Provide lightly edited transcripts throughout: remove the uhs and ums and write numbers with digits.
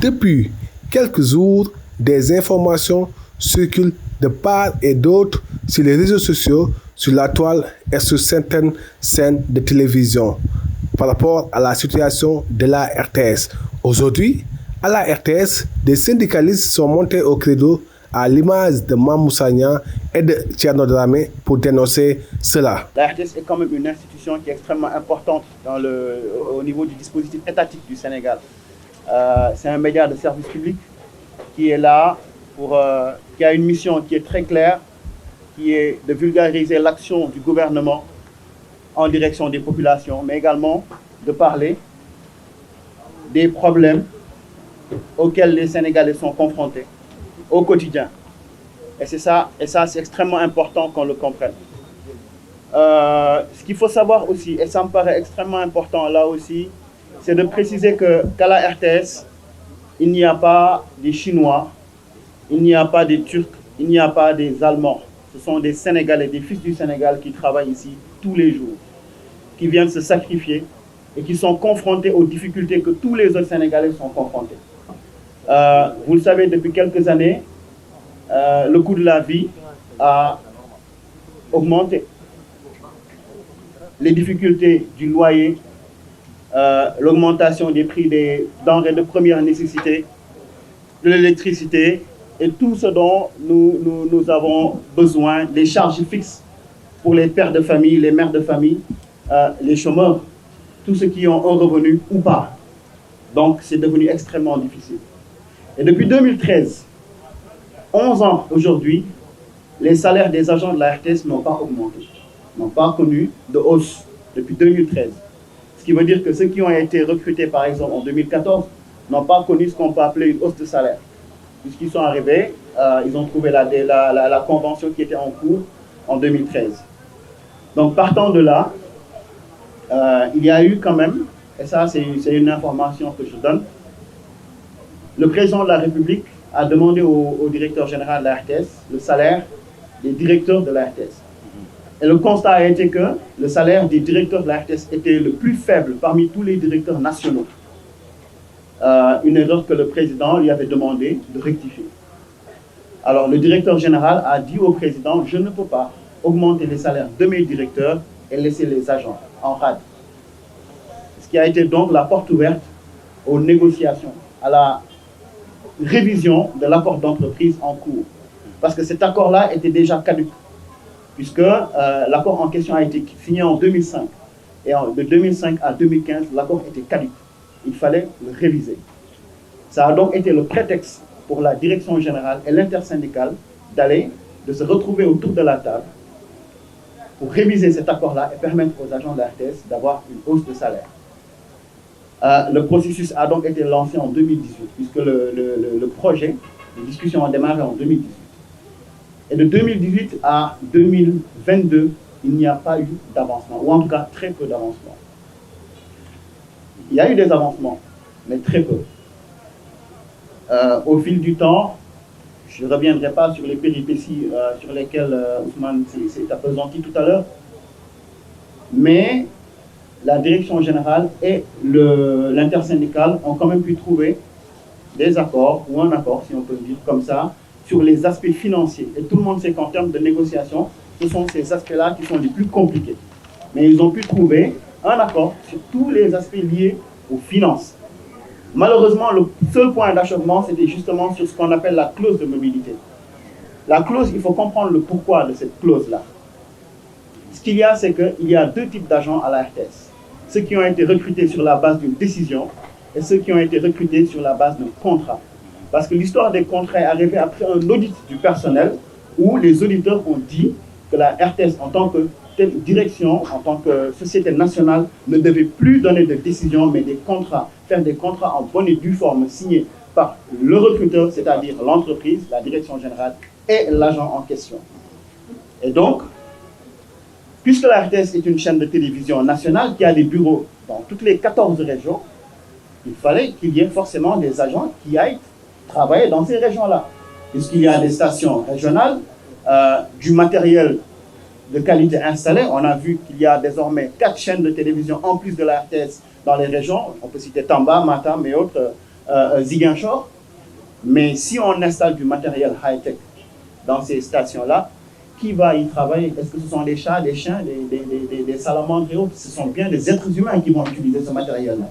Depuis quelques jours, des informations circulent de part et d'autre sur les réseaux sociaux, sur la toile et sur certaines chaînes de télévision par rapport à la situation de la RTS. Aujourd'hui, à la RTS, des syndicalistes sont montés au credo à l'image de Mamou Sagna et de Thierno Dramé pour dénoncer cela. La RTS est quand même une institution qui est extrêmement importante au niveau du dispositif étatique du Sénégal. C'est un média de service public qui est là, qui a une mission qui est très claire, qui est de vulgariser l'action du gouvernement en direction des populations, mais également de parler des problèmes auxquels les Sénégalais sont confrontés au quotidien. Et ça c'est extrêmement important qu'on le comprenne. Ce qu'il faut savoir aussi, et ça me paraît extrêmement important là aussi, c'est de préciser qu'à la RTS, il n'y a pas des Chinois, il n'y a pas des Turcs, il n'y a pas des Allemands. Ce sont des Sénégalais, des fils du Sénégal qui travaillent ici tous les jours, qui viennent se sacrifier et qui sont confrontés aux difficultés que tous les autres Sénégalais sont confrontés. Vous le savez, depuis quelques années, le coût de la vie a augmenté. Les difficultés du loyer, l'augmentation des prix des denrées de première nécessité, de l'électricité et tout ce dont nous avons besoin, les charges fixes pour les pères de famille, les mères de famille, les chômeurs, tous ceux qui ont un revenu ou pas. Donc c'est devenu extrêmement difficile. Et depuis 2013, 11 ans aujourd'hui, les salaires des agents de la RTS n'ont pas augmenté, n'ont pas connu de hausse depuis 2013. Ce qui veut dire que ceux qui ont été recrutés par exemple en 2014 n'ont pas connu ce qu'on peut appeler une hausse de salaire. Puisqu'ils sont arrivés, ils ont trouvé la convention qui était en cours en 2013. Donc partant de là, il y a eu quand même, et ça c'est une information que je donne, le président de la République a demandé au directeur général de la RTS le salaire des directeurs de la RTS. Et le constat a été que le salaire des directeurs de la RTS était le plus faible parmi tous les directeurs nationaux. Une erreur que le président lui avait demandé de rectifier. Alors le directeur général a dit au président, je ne peux pas augmenter les salaires de mes directeurs et laisser les agents en rade. Ce qui a été donc la porte ouverte aux négociations, à la révision de l'accord d'entreprise en cours. Parce que cet accord-là était déjà caduc, puisque l'accord en question a été signé en 2005. Et de 2005 à 2015, l'accord était caduc. Il fallait le réviser. Ça a donc été le prétexte pour la direction générale et l'intersyndicale de se retrouver autour de la table pour réviser cet accord-là et permettre aux agents de la RTS d'avoir une hausse de salaire. Le processus a donc été lancé en 2018, puisque le projet, les discussions ont démarré en 2018. Et de 2018 à 2022, il n'y a pas eu d'avancement, ou en tout cas très peu d'avancement. Il y a eu des avancements, mais très peu. Au fil du temps, je ne reviendrai pas sur les péripéties sur lesquelles Ousmane s'est appesanti tout à l'heure, mais la direction générale et l'intersyndicale ont quand même pu trouver des accords, ou un accord, si on peut le dire comme ça, sur les aspects financiers. Et tout le monde sait qu'en termes de négociation, ce sont ces aspects-là qui sont les plus compliqués. Mais ils ont pu trouver un accord sur tous les aspects liés aux finances. Malheureusement, le seul point d'achèvement, c'était justement sur ce qu'on appelle la clause de mobilité. La clause, il faut comprendre le pourquoi de cette clause-là. Ce qu'il y a, c'est qu'il y a deux types d'agents à la RTS. Ceux qui ont été recrutés sur la base d'une décision et ceux qui ont été recrutés sur la base d'un contrat. Parce que l'histoire des contrats est arrivée après un audit du personnel où les auditeurs ont dit que la RTS, en tant que telle direction, en tant que société nationale, ne devait plus donner de décisions, mais des contrats, faire des contrats en bonne et due forme signés par le recruteur, c'est-à-dire l'entreprise, la direction générale et l'agent en question. Et donc, puisque la RTS est une chaîne de télévision nationale qui a des bureaux dans toutes les 14 régions, il fallait qu'il y ait forcément des agents qui aillent travailler dans ces régions-là. Puisqu'il y a des stations régionales, du matériel de qualité installé. On a vu qu'il y a désormais 4 chaînes de télévision en plus de la RTS dans les régions. On peut citer Tamba, Matam et autres Ziguinchor. Mais si on installe du matériel high-tech dans ces stations-là, qui va y travailler? Est-ce que ce sont des chats, des chiens, des salamandres et autres? Ce sont bien des êtres humains qui vont utiliser ce matériel-là.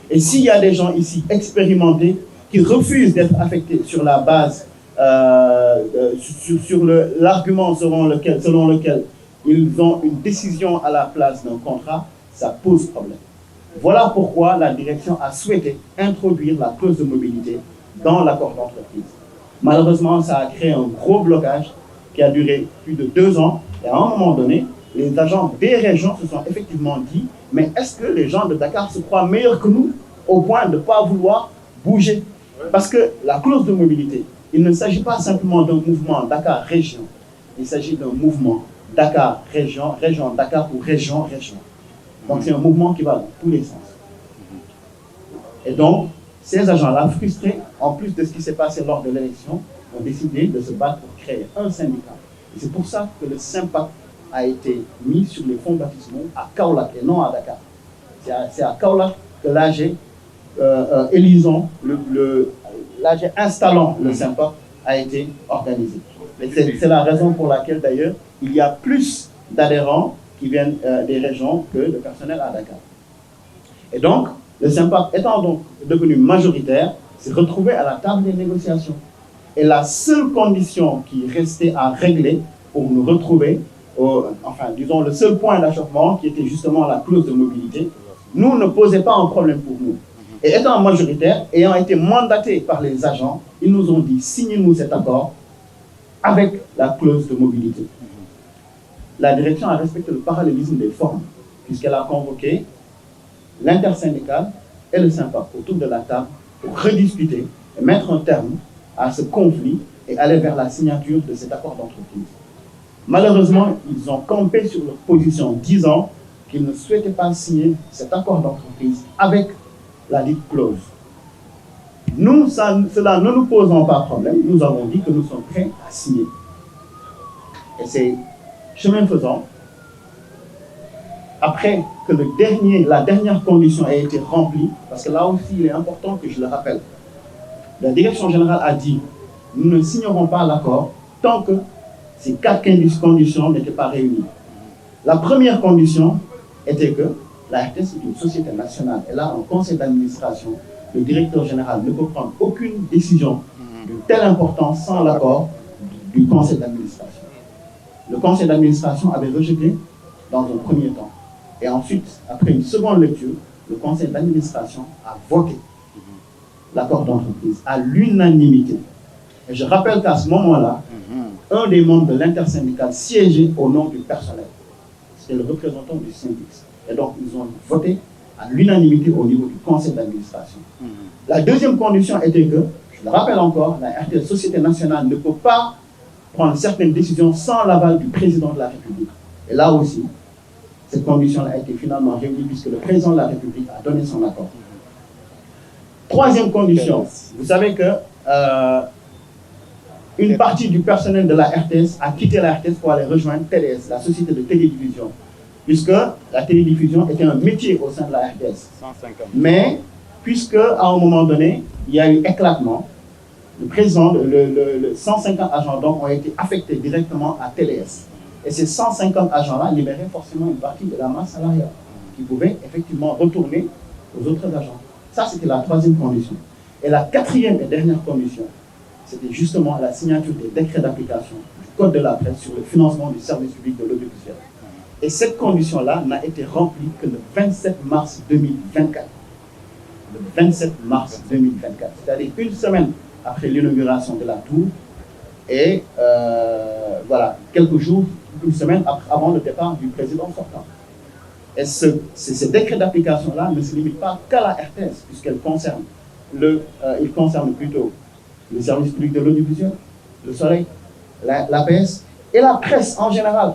Et s'il y a des gens ici expérimentés qui refusent d'être affectés sur la base, sur l'argument selon lequel ils ont une décision à la place d'un contrat, ça pose problème. Voilà pourquoi la direction a souhaité introduire la clause de mobilité dans l'accord d'entreprise. Malheureusement, ça a créé un gros blocage qui a duré plus de 2 ans. Et à un moment donné, les agents des régions se sont effectivement dit, mais est-ce que les gens de Dakar se croient meilleurs que nous au point de ne pas vouloir bouger? Parce que la clause de mobilité, il ne s'agit pas simplement d'un mouvement Dakar-Région. Il s'agit d'un mouvement Dakar-Région, Région-Dakar ou Région-Région. Donc c'est un mouvement qui va dans tous les sens. Et donc, ces agents-là, frustrés, en plus de ce qui s'est passé lors de l'élection, ont décidé de se battre pour créer un syndicat. Et c'est pour ça que le SYMPAC a été mis sur les fonds baptismaux à Kaolack et non à Dakar. C'est à Kaolack que l'AG l'AG installant le SYMPAC a été organisé. C'est la raison pour laquelle d'ailleurs il y a plus d'adhérents qui viennent des régions que de personnel à Dakar. Et donc, le SYMPAC étant donc devenu majoritaire, s'est retrouvé à la table des négociations. Et la seule condition qui restait à régler pour nous retrouver, disons le seul point d'achoppement qui était justement la clause de mobilité, nous ne posait pas un problème pour nous. Et étant majoritaire, ayant été mandatés par les agents, ils nous ont dit, signez-nous cet accord avec la clause de mobilité. La direction a respecté le parallélisme des formes, puisqu'elle a convoqué l'intersyndicale et le SYMPAC autour de la table pour rediscuter et mettre un terme à ce conflit et aller vers la signature de cet accord d'entreprise. Malheureusement, ils ont campé sur leur position, disant qu'ils ne souhaitaient pas signer cet accord d'entreprise avec la dite clause. Nous, cela ne nous posant pas problème, nous avons dit que nous sommes prêts à signer. Et c'est chemin faisant, après que la dernière condition ait été remplie, parce que là aussi il est important que je le rappelle, la direction générale a dit nous ne signerons pas l'accord tant que ces 4 conditions n'étaient pas réunies. La première condition était que la RTS est une société nationale. Elle a un conseil d'administration. Le directeur général ne peut prendre aucune décision de telle importance sans l'accord du conseil d'administration. Le conseil d'administration avait rejeté dans un premier temps. Et ensuite, après une seconde lecture, le conseil d'administration a voté l'accord d'entreprise à l'unanimité. Et je rappelle qu'à ce moment-là, un des membres de l'intersyndicale siégeait au nom du personnel. C'était le représentant du syndicat. Et donc, ils ont voté à l'unanimité au niveau du conseil d'administration. La deuxième condition était que, je le rappelle encore, la RTS Société Nationale ne peut pas prendre certaines décisions sans l'aval du président de la République. Et là aussi, cette condition a été finalement réunie puisque le président de la République a donné son accord. Troisième condition, vous savez que une partie du personnel de la RTS a quitté la RTS pour aller rejoindre TDS, la société de télédiffusion, puisque la télédiffusion était un métier au sein de la RTS. Mais, puisque à un moment donné, il y a eu éclatement, le président, le 150 agents donc ont été affectés directement à TDS. Et ces 150 agents-là libéraient forcément une partie de la masse salariale qui pouvait effectivement retourner aux autres agents. Ça, c'était la troisième condition. Et la quatrième et dernière condition, c'était justement la signature des décrets d'application du Code de la presse sur le financement du service public de l'audiovisuel. Et cette condition-là n'a été remplie que le 27 mars 2024. Le 27 mars 2024, c'est-à-dire une semaine après l'inauguration de la tour et voilà, quelques jours, une semaine avant le départ du président sortant. Et ces décrets d'application-là ne se limitent pas qu'à la RTS, puisqu'ils concernent ils concernent plutôt le service public de l'audiovisuel, le Soleil, l'APS et la presse en général.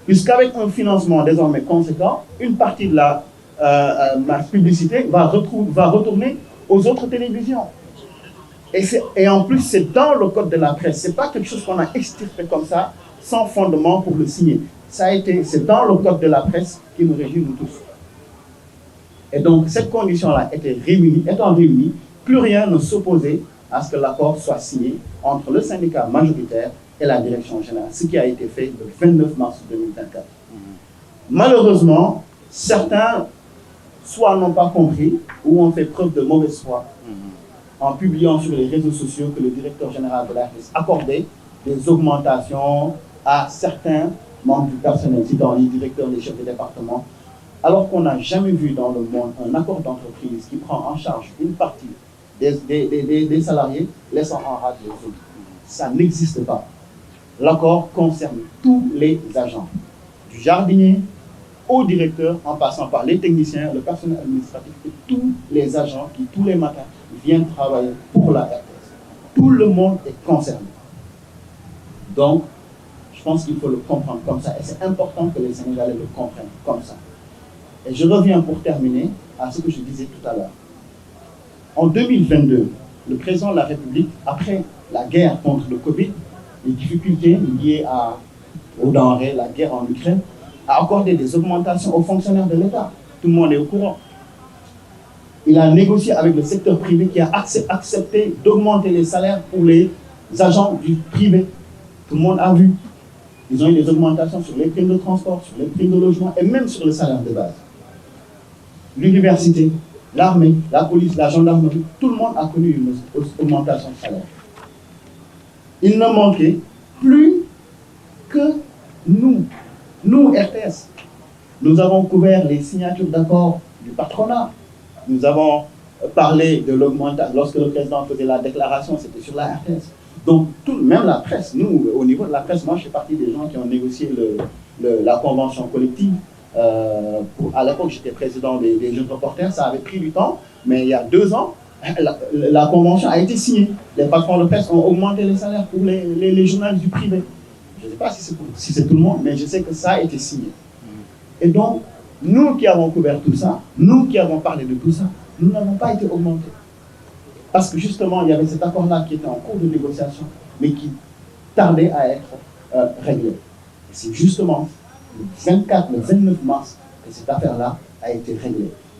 Puisqu'avec un financement désormais conséquent, une partie de la publicité va retourner aux autres télévisions. Et en plus, c'est dans le code de la presse. Ce n'est pas quelque chose qu'on a extirpé comme ça, sans fondement pour le signer. C'est dans le code de la presse qui nous régit nous tous. Et donc, cette condition-là étant réunie, plus rien ne s'opposait à ce que l'accord soit signé entre le syndicat majoritaire et la direction générale, ce qui a été fait le 29 mars 2024. Malheureusement, certains soit n'ont pas compris ou ont fait preuve de mauvaise foi en publiant sur les réseaux sociaux que le directeur général de la RTS accordait des augmentations à certains membres du personnel, citant les directeurs, les chefs de département, alors qu'on n'a jamais vu dans le monde un accord d'entreprise qui prend en charge une partie des salariés, laissant en rade les autres. Ça n'existe pas. L'accord concerne tous les agents, du jardinier au directeur, en passant par les techniciens, le personnel administratif et tous les agents qui, tous les matins, viennent travailler pour la RTS. Tout le monde est concerné. Donc, je pense qu'il faut le comprendre comme ça. Et c'est important que les Sénégalais le comprennent comme ça. Et je reviens pour terminer à ce que je disais tout à l'heure. En 2022, le président de la République, après la guerre contre le Covid, les difficultés liées aux denrées, la guerre en Ukraine, a accordé des augmentations aux fonctionnaires de l'État. Tout le monde est au courant. Il a négocié avec le secteur privé qui a accepté d'augmenter les salaires pour les agents du privé. Tout le monde a vu. Ils ont eu des augmentations sur les primes de transport, sur les primes de logement et même sur le salaire de base. L'université, l'armée, la police, la gendarmerie, tout le monde a connu une augmentation de salaire. Il ne manquait plus que nous, RTS. Nous avons couvert les signatures d'accords du patronat. Nous avons parlé de l'augmentation. Lorsque le président faisait la déclaration, c'était sur la RTS. Donc, même la presse, nous, au niveau de la presse, moi, je fais partie des gens qui ont négocié la convention collective. À l'époque, j'étais président des jeunes reporters, ça avait pris du temps, mais il y a 2 ans, la convention a été signée. Les patrons de presse ont augmenté les salaires pour les journalistes du privé. Je ne sais pas si c'est tout le monde, mais je sais que ça a été signé. Et donc, nous qui avons couvert tout ça, nous qui avons parlé de tout ça, nous n'avons pas été augmentés. Parce que justement, il y avait cet accord-là qui était en cours de négociation, mais qui tardait à être réglé. Et c'est justement le 29 mars que cette affaire-là a été réglée.